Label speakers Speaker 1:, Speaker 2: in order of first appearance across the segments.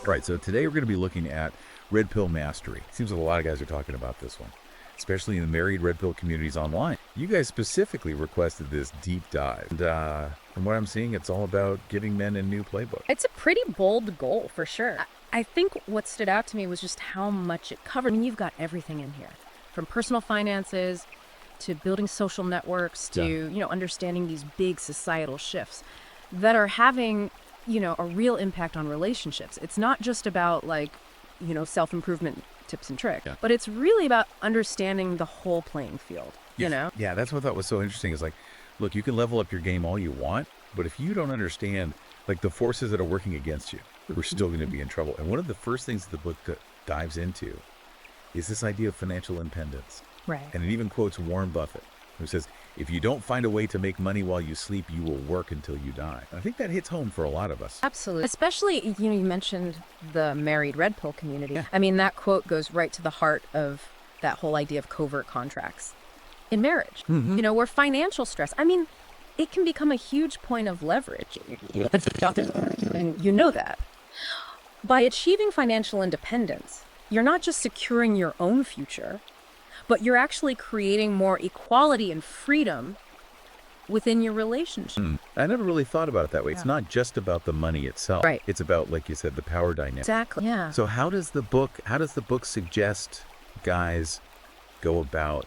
Speaker 1: All right, so today we're going to be looking at Redpill Mastery. Seems like a lot of guys are talking about this one, especially in the married Red Pill communities online. You guys specifically requested this deep dive. And from what I'm seeing, it's all about giving men a new playbook.
Speaker 2: It's a pretty bold goal, for sure. I think what stood out to me was just how much it covered. I mean, you've got everything in here, from personal finances to building social networks to, understanding these big societal shifts that are having, a real impact on relationships. It's not just about self-improvement tips and tricks, but it's really about understanding the whole playing field,
Speaker 1: Yeah, that's what I thought was so interesting is like, look, you can level up your game all you want, but if you don't understand the forces that are working against you, we're still going to be in trouble. And one of the first things the book dives into is this idea of financial independence.
Speaker 2: Right.
Speaker 1: And it even quotes Warren Buffett, who says, if you don't find a way to make money while you sleep, you will work until you die. And I think that hits home for a lot of us.
Speaker 2: Absolutely. Especially, you mentioned the married Red Pill community.
Speaker 1: Yeah.
Speaker 2: I mean, that quote goes right to the heart of that whole idea of covert contracts in marriage, where financial stress, it can become a huge point of leverage. And you know that. By achieving financial independence, you're not just securing your own future, but you're actually creating more equality and freedom within your relationship.
Speaker 1: I never really thought about it that way.
Speaker 2: Yeah.
Speaker 1: It's not just about the money itself.
Speaker 2: Right.
Speaker 1: It's about, like you said, the power dynamic.
Speaker 2: Exactly. Yeah.
Speaker 1: So how does the book suggest guys go about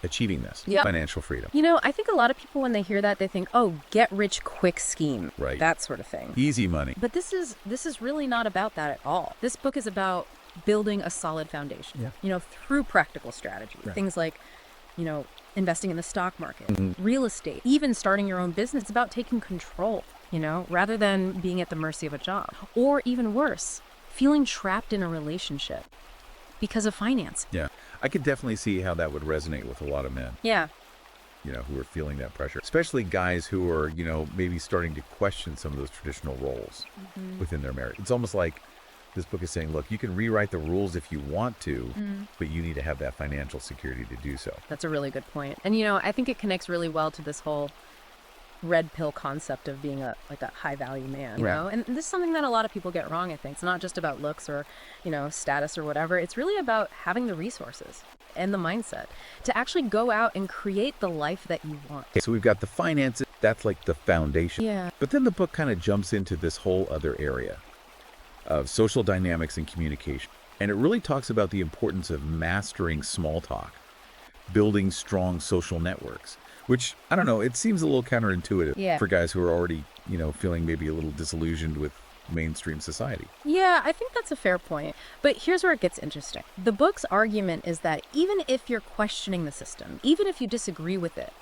Speaker 1: achieving this financial freedom?
Speaker 2: I think a lot of people, when they hear that, they think, oh, get rich quick scheme.
Speaker 1: Right.
Speaker 2: That sort of thing.
Speaker 1: Easy money.
Speaker 2: But this is really not about that at all. This book is about building a solid foundation, through practical strategy.
Speaker 1: Right.
Speaker 2: Things like, investing in the stock market, real estate, even starting your own business. It's about taking control, rather than being at the mercy of a job. Or even worse, feeling trapped in a relationship because of finance.
Speaker 1: Yeah. I could definitely see how that would resonate with a lot of men.
Speaker 2: Yeah.
Speaker 1: Who are feeling that pressure, especially guys who are, maybe starting to question some of those traditional roles within their marriage. It's almost like this book is saying, look, you can rewrite the rules if you want to, but you need to have that financial security to do so.
Speaker 2: That's a really good point. And, I think it connects really well to this whole red pill concept of being a high value man, you know? And this is something that a lot of people get wrong, I think. It's not just about looks or, status or whatever. It's really about having the resources and the mindset to actually go out and create the life that you want.
Speaker 1: Okay, so we've got the finances. That's like the foundation.
Speaker 2: Yeah.
Speaker 1: But then the book kind of jumps into this whole other area of social dynamics and communication. And it really talks about the importance of mastering small talk, building strong social networks, which, I don't know, it seems a little counterintuitive for guys who are already, feeling maybe a little disillusioned with mainstream society.
Speaker 2: Yeah, I think that's a fair point. But here's where it gets interesting. The book's argument is that even if you're questioning the system, even if you disagree with it,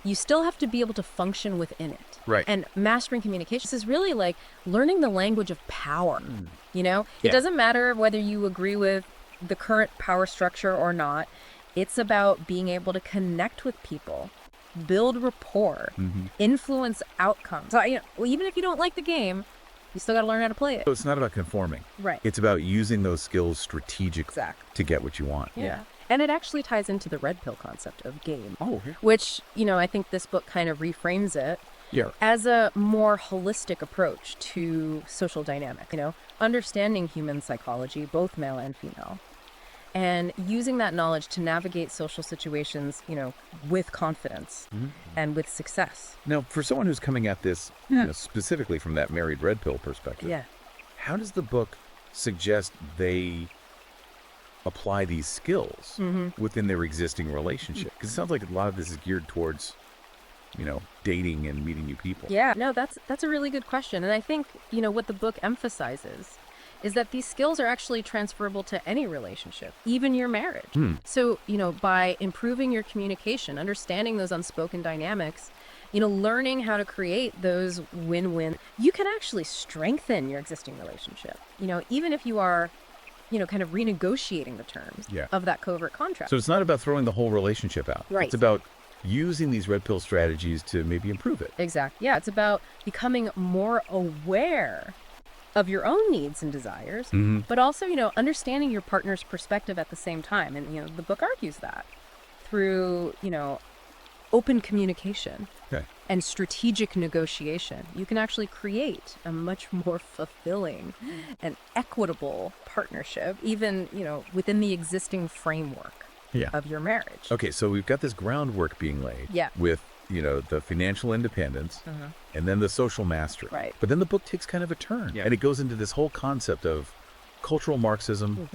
Speaker 2: you still have to be able to function within it.
Speaker 1: Right.
Speaker 2: And mastering communications is really like learning the language of power. It doesn't matter whether you agree with the current power structure or not. It's about being able to connect with people, build rapport, influence outcomes. So, even if you don't like the game, you still got to learn how to play it.
Speaker 1: So it's not about conforming.
Speaker 2: Right.
Speaker 1: It's about using those skills strategically to get what you want.
Speaker 2: Yeah. And it actually ties into the red pill concept of game.
Speaker 1: Oh,
Speaker 2: which, I think this book kind of reframes it as a more holistic approach to social dynamic, understanding human psychology, both male and female, and using that knowledge to navigate social situations, with confidence and with success.
Speaker 1: Now, for someone who's coming at this specifically from that married red pill perspective, how does the book suggest they apply these skills within their existing relationship? Because it sounds like a lot of this is geared towards, dating and meeting new people.
Speaker 2: Yeah, no, that's a really good question. And I think, what the book emphasizes is that these skills are actually transferable to any relationship, even your marriage. So, by improving your communication, understanding those unspoken dynamics, learning how to create those win-win, you can actually strengthen your existing relationship, even if you are kind of renegotiating the terms of that covert contract.
Speaker 1: So it's not about throwing the whole relationship out.
Speaker 2: Right.
Speaker 1: It's about using these red pill strategies to maybe improve it.
Speaker 2: Exactly. Yeah, it's about becoming more aware of your own needs and desires, but also, understanding your partner's perspective at the same time. And, the book argues that through, open communication
Speaker 1: Okay.
Speaker 2: and strategic negotiation, you can actually create a much more fulfilling and equitable partnership, even, within the existing framework
Speaker 1: Yeah.
Speaker 2: of your marriage.
Speaker 1: Okay, so we've got this groundwork being laid
Speaker 2: Yeah.
Speaker 1: with, the financial independence and then the social mastery.
Speaker 2: Right.
Speaker 1: But then the book takes kind of a turn.
Speaker 3: Yeah.
Speaker 1: And it goes into this whole concept of cultural Marxism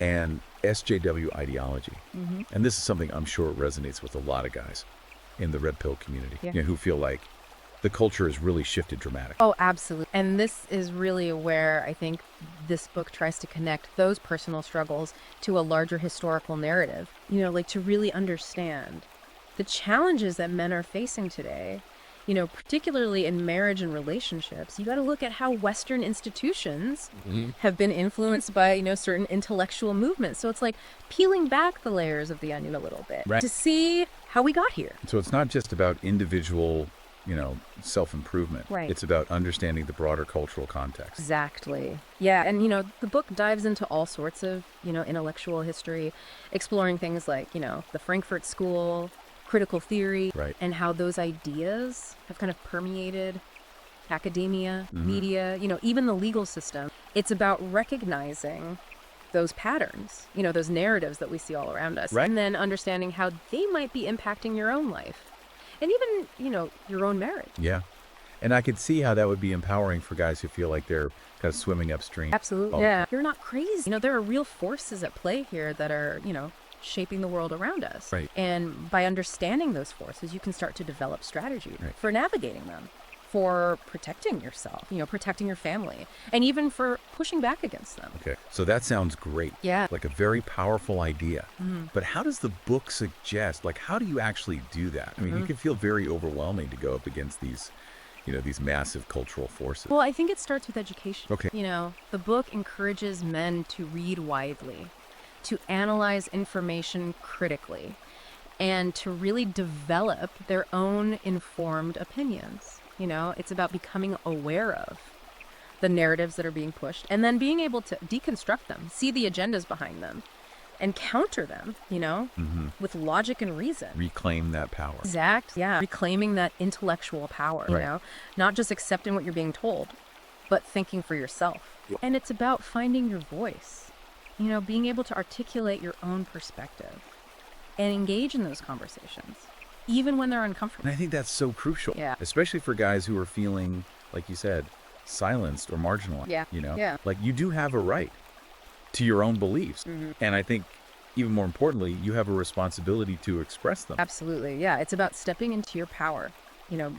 Speaker 1: and SJW ideology. And this is something I'm sure resonates with a lot of guys in the Red Pill community,
Speaker 2: Yeah.
Speaker 1: who feel like the culture has really shifted dramatically.
Speaker 2: Oh, absolutely. And this is really where I think this book tries to connect those personal struggles to a larger historical narrative, like to really understand the challenges that men are facing today, particularly in marriage and relationships. You got to look at how Western institutions have been influenced by, certain intellectual movements. So it's like peeling back the layers of the onion a little bit
Speaker 1: Right.
Speaker 2: to see how we got here.
Speaker 1: So it's not just about individual, self-improvement.
Speaker 2: Right.
Speaker 1: It's about understanding the broader cultural context.
Speaker 2: Exactly. Yeah. And, the book dives into all sorts of, intellectual history, exploring things like, the Frankfurt School, critical theory,
Speaker 1: Right.
Speaker 2: and how those ideas have kind of permeated academia, media, even the legal system. It's about recognizing those patterns, those narratives that we see all around us,
Speaker 1: Right.
Speaker 2: and then understanding how they might be impacting your own life and even, your own marriage.
Speaker 1: Yeah. And I could see how that would be empowering for guys who feel like they're kind of swimming upstream.
Speaker 2: Absolutely.
Speaker 1: Oh.
Speaker 2: Yeah. You're not crazy. There are real forces at play here that are, shaping the world around us.
Speaker 1: Right.
Speaker 2: And by understanding those forces, you can start to develop strategy
Speaker 1: Right.
Speaker 2: for navigating them, for protecting yourself, protecting your family, and even for pushing back against them.
Speaker 1: Okay. So that sounds great.
Speaker 2: Yeah.
Speaker 1: Like a very powerful idea. But how does the book suggest, how do you actually do that? I mean, you can feel very overwhelming to go up against these, these massive cultural forces.
Speaker 2: Well, I think it starts with education.
Speaker 1: Okay.
Speaker 2: The book encourages men to read widely, to analyze information critically, and to really develop their own informed opinions. It's about becoming aware of the narratives that are being pushed and then being able to deconstruct them, see the agendas behind them, and counter them, with logic and reason.
Speaker 1: Reclaim that power.
Speaker 2: Exact. Yeah. Reclaiming that intellectual power,
Speaker 1: Right.
Speaker 2: not just accepting what you're being told, but thinking for yourself.
Speaker 1: Yeah.
Speaker 2: And it's about finding your voice, being able to articulate your own perspective and engage in those conversations, even when they're
Speaker 1: And
Speaker 2: uncomfortable.
Speaker 1: I think that's so crucial.
Speaker 2: Yeah.
Speaker 1: Especially for guys who are feeling, like you said, silenced or marginalized.
Speaker 2: Yeah. Yeah.
Speaker 1: Like you do have a right to your own beliefs. And I think even more importantly, you have a responsibility to express them.
Speaker 2: Absolutely. Yeah. It's about stepping into your power,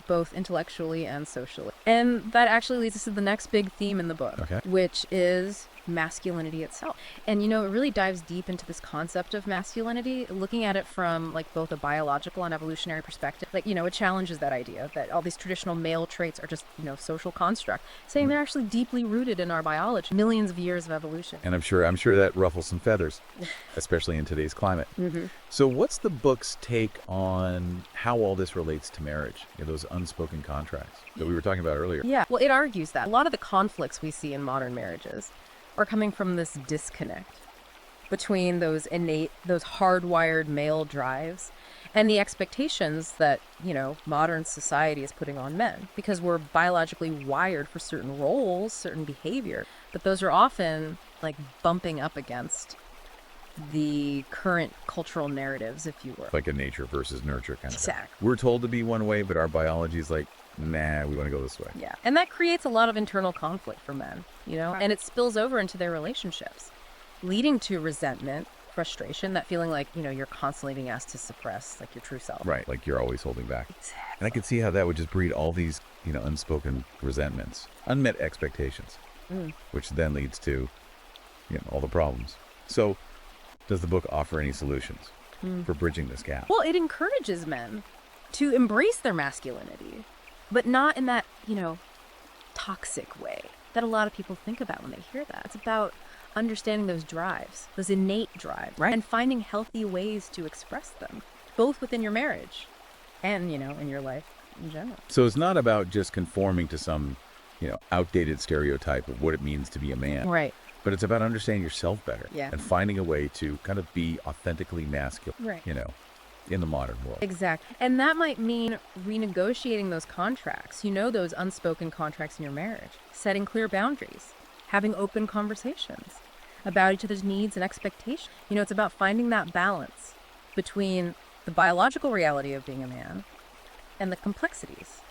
Speaker 2: both intellectually and socially. And that actually leads us to the next big theme in the book,
Speaker 1: Okay.
Speaker 2: which is masculinity itself. And, it really dives deep into this concept of masculinity, looking at it from both a biological and evolutionary perspective. It challenges that idea that all these traditional male traits are just, social construct, saying they're actually deeply rooted in our biology, millions of years of evolution.
Speaker 1: And I'm sure that ruffles some feathers, especially in today's climate. So what's the book's take on how all this relates to marriage, those unspoken contracts that we were talking about earlier?
Speaker 2: Yeah, well, it argues that a lot of the conflicts we see in modern marriages are coming from this disconnect between those hardwired male drives and the expectations that, modern society is putting on men, because we're biologically wired for certain roles, certain behavior, but those are often bumping up against the current cultural narratives, if you will.
Speaker 1: Like a nature versus nurture kind of thing.
Speaker 2: Exactly.
Speaker 1: We're told to be one way, but our biology is like, nah, we want to go this way.
Speaker 2: Yeah. And that creates a lot of internal conflict for men, and it spills over into their relationships, leading to resentment, frustration, that feeling like, you're constantly being asked to suppress your true self.
Speaker 1: Right, like you're always holding back.
Speaker 2: Exactly.
Speaker 1: And I could see how that would just breed all these, unspoken resentments, unmet expectations, which then leads to, all the problems. So does the book offer any solutions for bridging this gap?
Speaker 2: Well, it encourages men to embrace their masculinity, but not in that, toxic way that a lot of people think about when they hear that. It's about understanding those drives, those innate drives,
Speaker 1: Right.
Speaker 2: and finding healthy ways to express them, both within your marriage and, in your life in general.
Speaker 1: So it's not about just conforming to some, outdated stereotype of what it means to be a man.
Speaker 2: Right.
Speaker 1: But it's about understanding yourself better
Speaker 2: Yeah.
Speaker 1: and finding a way to kind of be authentically masculine,
Speaker 2: Right.
Speaker 1: in the modern world.
Speaker 2: Exactly. And that might mean renegotiating those contracts, those unspoken contracts in your marriage, setting clear boundaries, having open conversations about each other's needs and expectations. It's about finding that balance between the biological reality of being a man and the complexities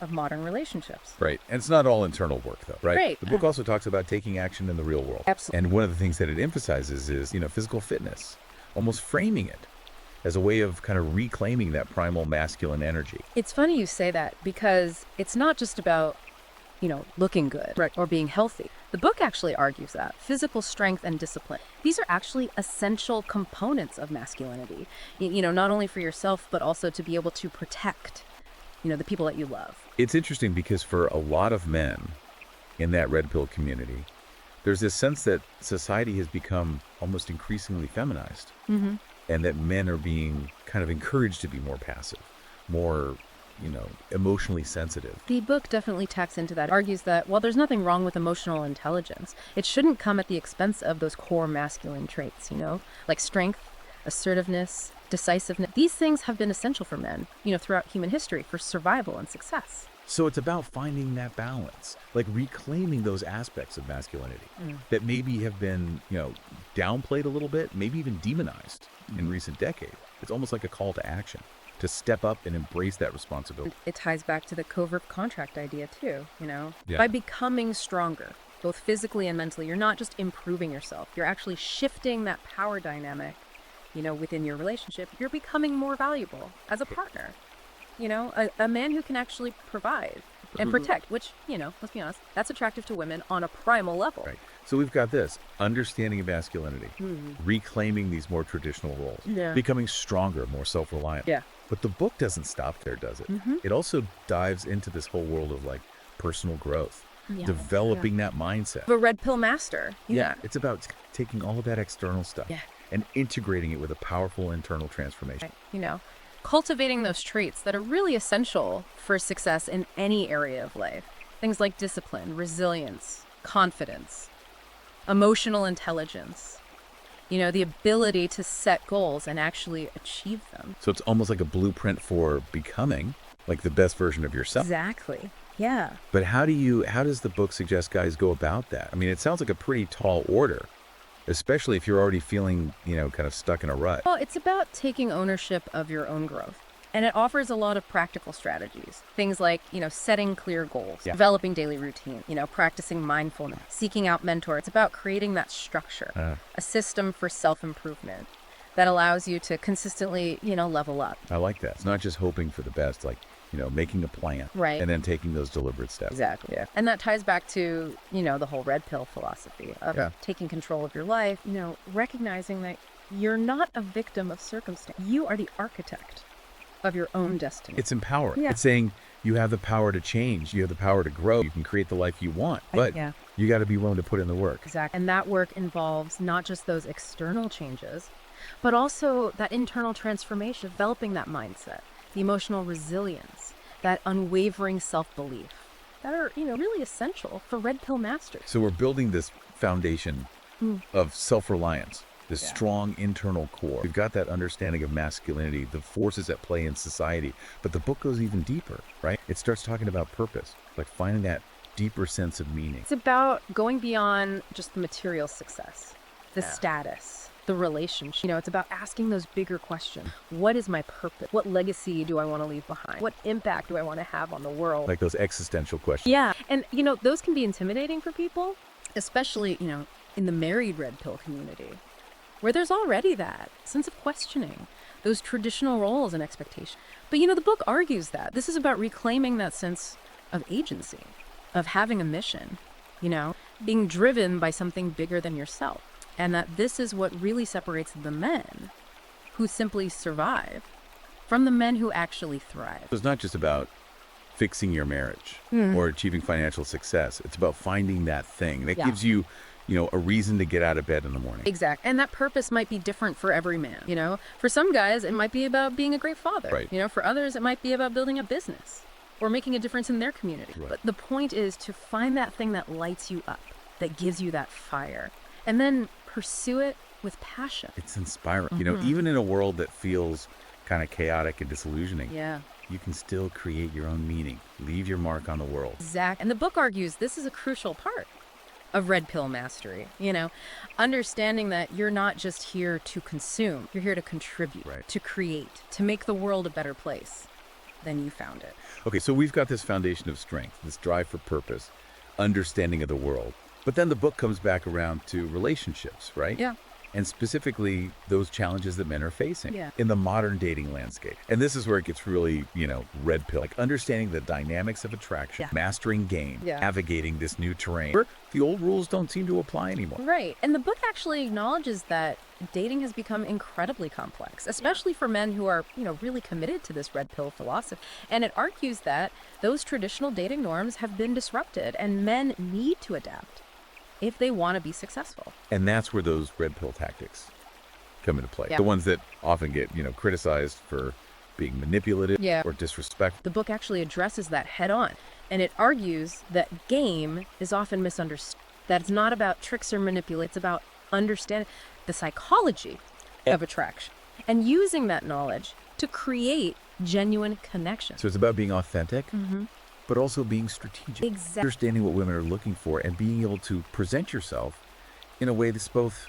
Speaker 2: of modern relationships.
Speaker 1: Right. And it's not all internal work, though, right?
Speaker 2: Right.
Speaker 1: The book also talks about taking action in the real world.
Speaker 2: Absolutely.
Speaker 1: And one of the things that it emphasizes is, physical fitness, almost framing it as a way of kind of reclaiming that primal masculine energy.
Speaker 2: It's funny you say that because it's not just about, looking good or being healthy. The book actually argues that physical strength and discipline, these are actually essential components of masculinity, not only for yourself, but also to be able to protect, the people that you love.
Speaker 1: It's interesting because for a lot of men in that red pill community, there's this sense that society has become almost increasingly feminized, and that men are being kind of encouraged to be more passive, more, emotionally sensitive.
Speaker 2: The book definitely tacks into that. It argues that while there's nothing wrong with emotional intelligence, it shouldn't come at the expense of those core masculine traits, like strength, assertiveness, decisiveness. These things have been essential for men, throughout human history for survival and success.
Speaker 1: So it's about finding that balance, like reclaiming those aspects of masculinity that maybe have been, downplayed a little bit, maybe even demonized in recent decades. It's almost like a call to action to step up and embrace that responsibility.
Speaker 2: It ties back to the covert contract idea too,
Speaker 1: Yeah.
Speaker 2: By becoming stronger, both physically and mentally, you're not just improving yourself, you're actually shifting that power dynamic, within your relationship. You're becoming more valuable as a partner. A man who can actually provide and protect, which, let's be honest, that's attractive to women on a primal level.
Speaker 1: Right. So we've got this understanding of masculinity, reclaiming these more traditional roles, becoming stronger, more self-reliant.
Speaker 2: Yeah.
Speaker 1: But the book doesn't stop there, does it? It also dives into this whole world of like personal growth, developing that mindset.
Speaker 2: The Redpill Master.
Speaker 1: Yeah. It's about taking all of that external stuff and integrating it with a powerful internal transformation.
Speaker 2: Cultivating those traits that are really essential for success in any area of life. Things like discipline, resilience, confidence, emotional intelligence, the ability to set goals and actually achieve them.
Speaker 1: So it's almost like a blueprint for becoming like the best version of yourself.
Speaker 2: Exactly. Yeah.
Speaker 1: But how does the book suggest guys go about that? I mean, it sounds like a pretty tall order, especially if you're already feeling, kind of stuck in a rut.
Speaker 2: Well, it's about taking ownership of your own growth. And it offers a lot of practical strategies. Things like, setting clear goals, developing daily routine, practicing mindfulness, seeking out mentors. It's about creating that structure, a system for self-improvement that allows you to consistently, level up.
Speaker 1: I like that. It's not just hoping for the best, like, making a plan.
Speaker 2: Right.
Speaker 1: And then taking those deliberate steps.
Speaker 2: Exactly. Yeah. And that ties back to, the whole red pill philosophy of taking control of your life, recognizing that you're not a victim of circumstance. You are the architect of your own destiny.
Speaker 1: It's empowering.
Speaker 2: Yeah.
Speaker 1: It's saying you have the power to change. You have the power to grow. You can create the life you want, but you got to be willing to put in the work.
Speaker 2: Exactly. And that work involves not just those external changes, but also that internal transformation, developing that mindset, the emotional resilience, that unwavering self-belief that are, really essential for Red Pill Masters.
Speaker 1: So we're building this foundation of self-reliance, this strong internal core. We've got that understanding of masculinity, the forces at play in society, but the book goes even deeper, right? It starts talking about purpose, like finding that deeper sense of meaning.
Speaker 2: It's about going beyond just the material success, the status, the relationship. It's about asking those bigger questions. What is my purpose? What legacy do I want to leave behind? What impact do I want to have on the world?
Speaker 1: Like those existential questions.
Speaker 2: Yeah. And, those can be intimidating for people, especially, in the married red pill community, where there's already that sense of questioning those traditional roles and expectations. But, the book argues that this is about reclaiming that sense of agency, of having a mission, being driven by something bigger than yourself. And that this is what really separates the men who simply survive from the men who actually thrive.
Speaker 1: It's not just about fixing your marriage or achieving financial success. It's about finding that thing that gives you, a reason to get out of bed in the morning.
Speaker 2: Exactly. And that purpose might be different for every man. For some guys, it might be about being a great father.
Speaker 1: Right.
Speaker 2: For others, it might be about building a business or making a difference in their community.
Speaker 1: Right.
Speaker 2: But the point is to find that thing that lights you up, that gives you that fire, and then pursue it with passion.
Speaker 1: It's inspiring. Even in a world that feels kind of chaotic and disillusioning,
Speaker 2: Yeah.
Speaker 1: you can still create your own meaning, leave your mark on the world.
Speaker 2: Exactly. And the book argues this is a crucial part of Red Pill Mastery, understanding that you're not just here to consume, you're here to contribute,
Speaker 1: Right.
Speaker 2: to create, to make the world a better place than you found it.
Speaker 1: Okay, so we've got this foundation of strength, this drive for purpose, understanding of the world. But then the book comes back around to relationships, right?
Speaker 2: Yeah.
Speaker 1: And specifically those challenges that men are facing
Speaker 2: Yeah.
Speaker 1: in the modern dating landscape. And this is where it gets really, red pill, like understanding the dynamics of attraction,
Speaker 2: Yeah.
Speaker 1: mastering game,
Speaker 2: Yeah.
Speaker 1: navigating this new terrain where the old rules don't seem to apply anymore.
Speaker 2: Right. And the book actually acknowledges that dating has become incredibly complex, especially for men who are, really committed to this red pill philosophy. And it argues that those traditional dating norms have been disrupted and men need to adapt if they want to be successful.
Speaker 1: And that's where those red pill tactics come into play.
Speaker 2: Yeah.
Speaker 1: The ones that often get, criticized for being manipulative
Speaker 2: Yeah.
Speaker 1: or disrespectful.
Speaker 2: The book actually addresses that head on, and it argues that game is often misunderstood, that it's not about tricks or manipulation, it's about understanding the psychology of attraction and using that knowledge to create genuine connections.
Speaker 1: So it's about being authentic,
Speaker 2: Mm-hmm.
Speaker 1: but also being strategic.
Speaker 2: Exactly.
Speaker 1: Understanding what women are looking for and being able to present yourself in a way that's both,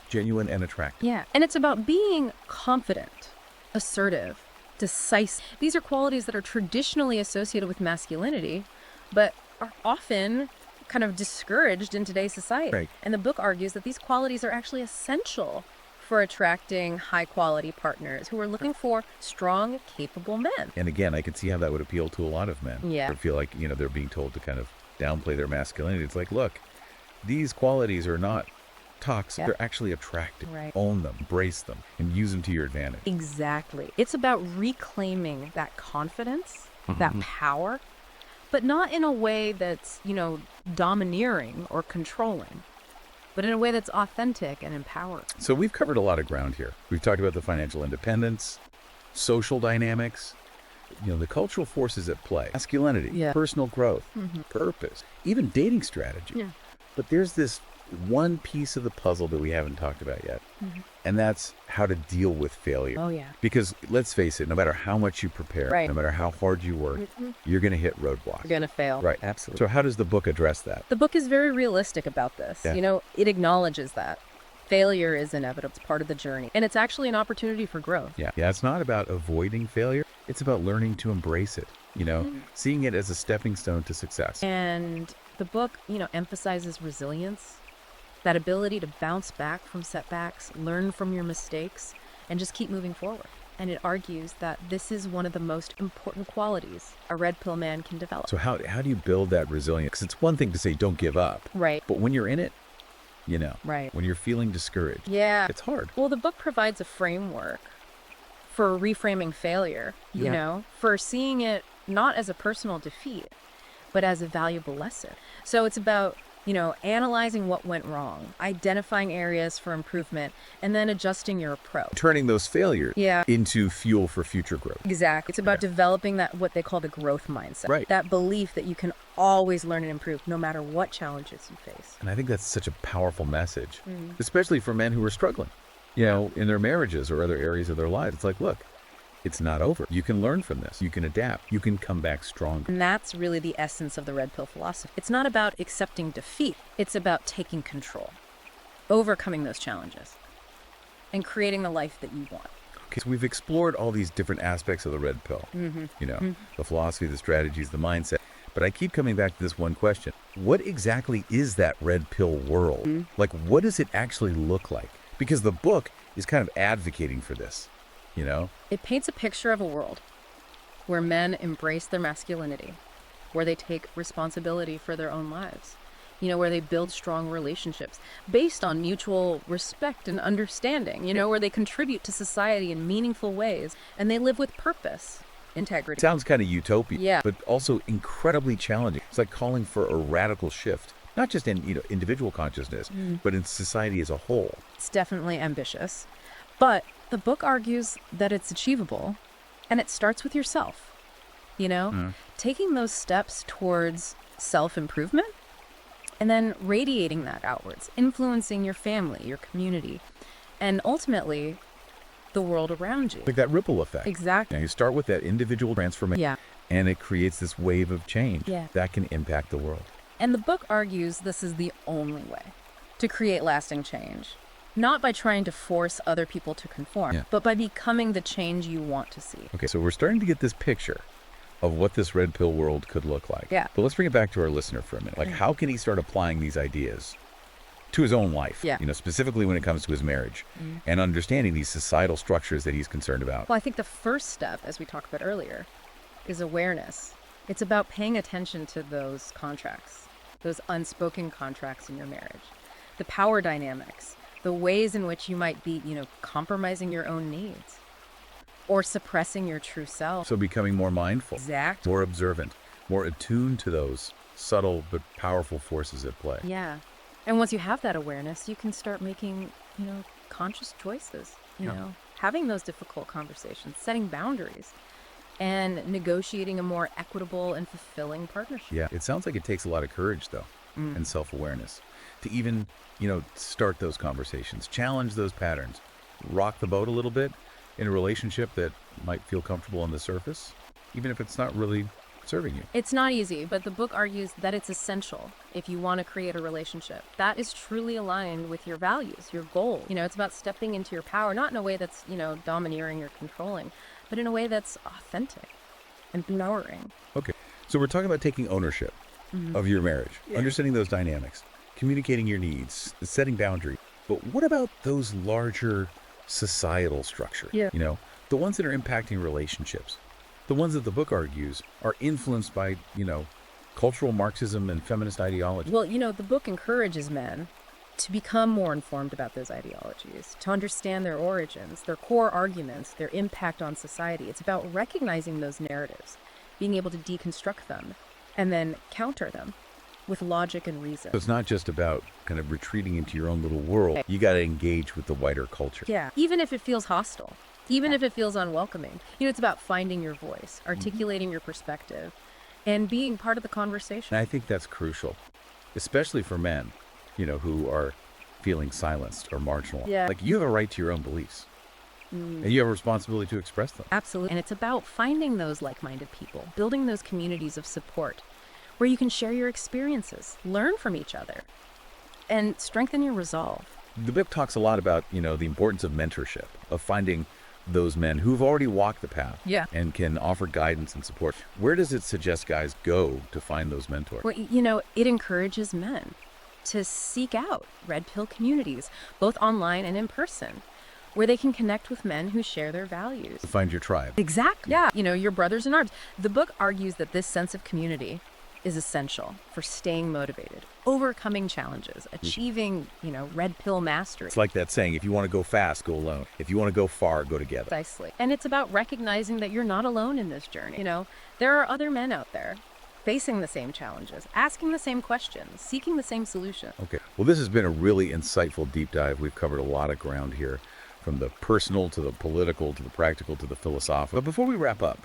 Speaker 1: genuine and attractive.
Speaker 2: Yeah, and it's about being confident, assertive, decisive. These are qualities that are traditionally associated with masculinity, but are often kind of discouraged in today's society.
Speaker 1: Right.
Speaker 2: And the book argues that these qualities are actually essential for attracting high-quality partners who are looking for strong, capable men.
Speaker 1: And again, I can see how that would appeal to a lot of men.
Speaker 2: Yeah.
Speaker 1: Who feel like, they're being told to kind of downplay their masculinity. It's like, look, these qualities are not toxic.
Speaker 2: Yeah.
Speaker 1: They're actually attractive.
Speaker 2: Right.
Speaker 1: Own them, embrace them, and use them to your advantage.
Speaker 2: Exactly. It's about reclaiming that confidence, that power, but not in a way that's, domineering or controlling, but in a way that's authentic and empowering.
Speaker 1: So we've covered a lot of ground here. We've talked about the financial independence, social dynamics, the cultural forces at play, masculinity,
Speaker 2: Yeah.
Speaker 1: personal growth, purpose, even dating strategy.
Speaker 2: Yeah.
Speaker 1: But there's this one piece of the puzzle that we haven't talked about yet, and that's how to deal with failure.
Speaker 2: Oh, yeah.
Speaker 1: Because let's face it, no matter how much you prepare,
Speaker 2: Right.
Speaker 1: no matter how hard you work, you're going to hit roadblocks.
Speaker 2: You're going to fail.
Speaker 1: Right.
Speaker 3: Absolutely.
Speaker 1: So how does the book address that?
Speaker 2: The book is very realistic about this.
Speaker 1: Yeah.
Speaker 2: It acknowledges that failure is inevitable. It's part of the journey. And it's actually an opportunity for growth.
Speaker 1: Yeah, it's not about avoiding failure. It's about learning to embrace it, seeing it as a stepping stone to success.
Speaker 2: And the book, emphasizes resilience, that ability to bounce back from setbacks, learn from your mistakes, and just keep moving forward. And it argues that this is one of the most important qualities a red pill man can develop.
Speaker 1: So how do you build that resilience? Because it's one thing to say don't give up,
Speaker 2: Right.
Speaker 1: but when you're in it,
Speaker 2: Right.
Speaker 1: when you're feeling discouraged,
Speaker 2: Yeah.
Speaker 1: it's hard.
Speaker 2: Well, the book provides a framework for reframing failure,
Speaker 3: Yeah.
Speaker 2: for seeing it not as a personal defeat, but as a valuable lesson. So it's about, analyzing what went wrong, identifying areas for improvement, and then adjusting your approach.
Speaker 1: Turning those failures
Speaker 2: Yeah.
Speaker 1: into fuel for future growth.
Speaker 2: Exactly. It's about developing that what they call the growth mindset.
Speaker 1: Right.
Speaker 2: That belief that you can always learn and improve no matter what challenges you face.
Speaker 1: And I think that's such a powerful message,
Speaker 2: Mm-hmm.
Speaker 1: especially for men who are struggling, in their marriages or other areas of their lives. It's like, look, it's not over. You can learn from this. You can adapt. You can come back stronger.
Speaker 2: And that's really the essence of the red pill philosophy. It's not about accepting defeat. It's about taking control, overcoming those challenges, and creating the life that you want.
Speaker 1: Okay, so we've explored all these different aspects of the red pill, the philosophy, the strategies, the mindset. But I keep coming back to this one question. What exactly is that red pill world? Like, what does it actually look like? Because the book is kind of advocating for this,
Speaker 2: It paints a picture of a world where men embrace their masculinity, where they take responsibility for their own lives, where they build strong relationships based on mutual respect and understanding, where they contribute to society in meaningful ways and they live with purpose, integrity.
Speaker 1: It sounds kind of utopian,
Speaker 2: Yeah.
Speaker 1: but also incredibly challenging. It's like calling for a radical shift, not just in individual consciousness, but in society as a whole.
Speaker 2: It's definitely ambitious, but the book argues that it's achievable, and it starts with yourself, taking those steps towards self-improvement and then radiating that outwards, influencing your family, your community, and ultimately the world around you.
Speaker 1: Like that ripple effect.
Speaker 2: Exactly.
Speaker 1: Now, you start with that individual transformation,
Speaker 2: Yeah.
Speaker 1: and it creates this wave of change
Speaker 2: Yeah.
Speaker 1: that can impact the world.
Speaker 2: And the book argues this is the only way to create lasting change. Not by trying to force other people to conform, but by becoming the change you want to see.
Speaker 1: Okay, so we're starting to get this picture of what this red pill world could look like.
Speaker 2: Yeah.
Speaker 1: But let's bring it back to our listener for a minute. Like, how can he start applying these ideas to his own life?
Speaker 2: Yeah.
Speaker 1: Specifically when it comes to his marriage and understanding these societal structures that he's concerned about.
Speaker 2: Well, I think the first step, as we talked about earlier, is awareness. It's about paying attention to those contracts, those unspoken contracts in your marriage, the power dynamics, the ways in which you might be, compromising your own needs or suppressing your true self.
Speaker 1: So becoming more mindful,
Speaker 2: Exactly.
Speaker 1: more observant, more attuned to those subtle but powerful forces at play.
Speaker 2: Yeah. And once you have that awareness, you can start making, conscious choices, having those difficult conversations, setting boundaries, and negotiating a more equitable and fulfilling partnership.
Speaker 1: Yeah, it sounds like it takes a lot of courage, though, and self-awareness to even, start those conversations, challenge those patterns, rock the boat a little bit in a relationship that might feel comfortable on the surface, even if it's not really serving you.
Speaker 2: It's not easy, but the book argues that it's essential if you want to create a relationship that is truly aligned with your values, your goals. It's about stepping into your power, not in a way that's, domineering or controlling, but in a way that's authentic and empowering.
Speaker 1: Okay, so we're talking about taking ownership of your marriage, understanding those dynamics, communicating your needs, setting boundaries. But what about those larger societal structures?
Speaker 2: Yeah.
Speaker 1: The ones that are impacting relationships, the ones that the book argues are influenced by, cultural Marxism and feminist ideology.
Speaker 2: Well, the book encourages men to become more informed about those ideologies, to understand their origins, their core arguments, their impact on society. It's about recognizing those narratives, being able to deconstruct them, and then counter them with logic and reason.
Speaker 1: So it's not just about kind of retreating into your own little world. You got to engage with the wider culture.
Speaker 2: Yeah, even if it feels hostile, even if it feels unwelcoming. It's about finding your voice, articulating your perspective, and being part of the conversation.
Speaker 1: And I think that's crucial, especially for men, who are feeling silenced or marginalized.
Speaker 2: Yeah.
Speaker 1: Like, you have a right to your own beliefs. And you have a responsibility to express them.
Speaker 2: Absolutely. And it's about finding those like-minded people, building those communities of support where you can share your experiences, learn from each other, and strengthen your resolve.
Speaker 1: The book talks a lot about, the importance of mentorship, of finding those men who've already walked the path and can offer guidance and support. Where does it suggest guys go to find those mentors?
Speaker 2: Well, it encourages men to seek out red pill communities, both online and in person, where they can connect with men who share their values.
Speaker 1: To find your tribe.
Speaker 2: Exactly. Yeah. Your brothers in arms. The book argues that this sense of community is essential for staying motivated, overcoming challenges, achieving, red pill mastery.
Speaker 1: It's like that saying, if you want to go fast, go alone. If you want to go far, go together.
Speaker 2: Precisely. And it's about recognizing that you're not alone in this journey. There are other men out there facing the same challenges, asking the same questions, seeking the same solution.
Speaker 1: Okay. Well, this has been a really insightful deep dive. We've covered a lot of ground here, from the personal to the political to the practical to the philosophical. But before we wrap up,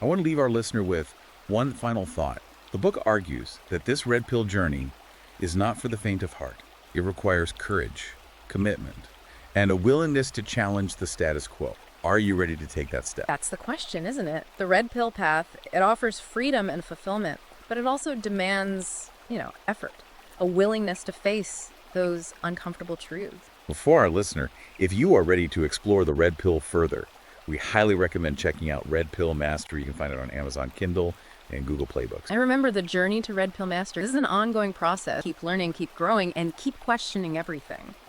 Speaker 1: I want to leave our listener with one final thought. The book argues that this red pill journey is not for the faint of heart. It requires courage, commitment, and a willingness to challenge the status quo. Are you ready to take that step?
Speaker 2: That's the question, isn't it? The red pill path, it offers freedom and fulfillment, but it also demands, effort, a willingness to face those uncomfortable truths.
Speaker 1: Well, for our listener, if you are ready to explore the red pill further, we highly recommend checking out Redpill Mastery. You can find it on Amazon Kindle and Google Playbooks.
Speaker 2: And remember, the journey to Redpill Mastery, this is an ongoing process. Keep learning, keep growing, and keep questioning everything.